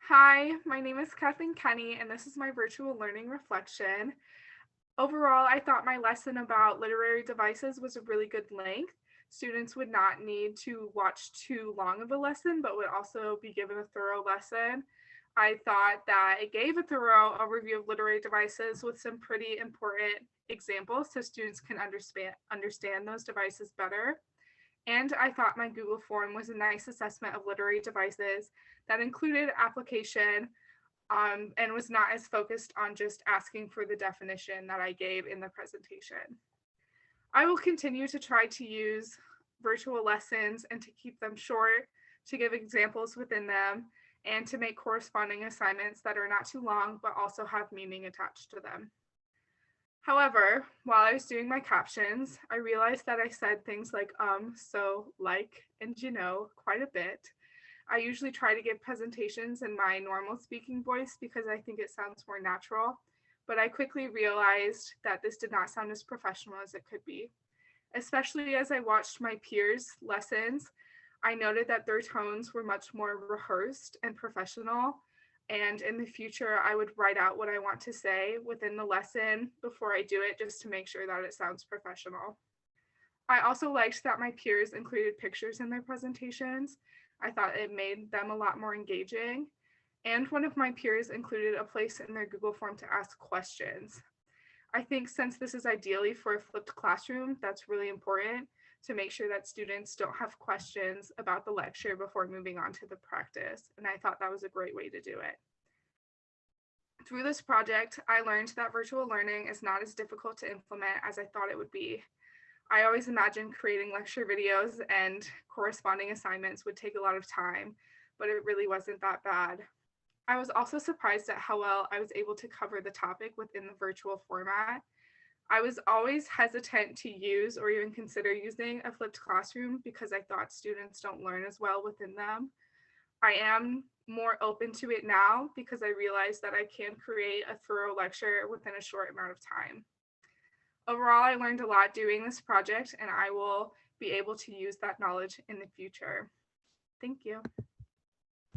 Hi, my name is Kathleen Kenney, and this is my virtual learning reflection. Overall, I thought my lesson about literary devices was a really good length. Students would not need to watch too long of a lesson, but would also be given a thorough lesson. I thought that it gave a thorough overview of literary devices with some pretty important examples so students can understand those devices better. And I thought my Google form was a nice assessment of literary devices that included application and was not as focused on just asking for the definition that I gave in the presentation. I will continue to try to use virtual lessons and to keep them short, to give examples within them, and to make corresponding assignments that are not too long but also have meaning attached to them. However, while I was doing my captions, I realized that I said things like so, like, and quite a bit. I usually try to give presentations in my normal speaking voice because I think it sounds more natural, but I quickly realized that this did not sound as professional as it could be. Especially as I watched my peers' lessons, I noted that their tones were much more rehearsed and professional, and in the future, I would write out what I want to say within the lesson before I do it just to make sure that it sounds professional. I also liked that my peers included pictures in their presentations. I thought it made them a lot more engaging. And one of my peers included a place in their Google form to ask questions. I think since this is ideally for a flipped classroom, that's really important to make sure that students don't have questions about the lecture before moving on to the practice. And I thought that was a great way to do it. Through this project, I learned that virtual learning is not as difficult to implement as I thought it would be. I always imagined creating lecture videos and corresponding assignments would take a lot of time, but it really wasn't that bad. I was also surprised at how well I was able to cover the topic within the virtual format. I was always hesitant to use or even consider using a flipped classroom because I thought students don't learn as well within them. I am more open to it now because I realize that I can create a thorough lecture within a short amount of time. Overall, I learned a lot doing this project, and I will be able to use that knowledge in the future. Thank you.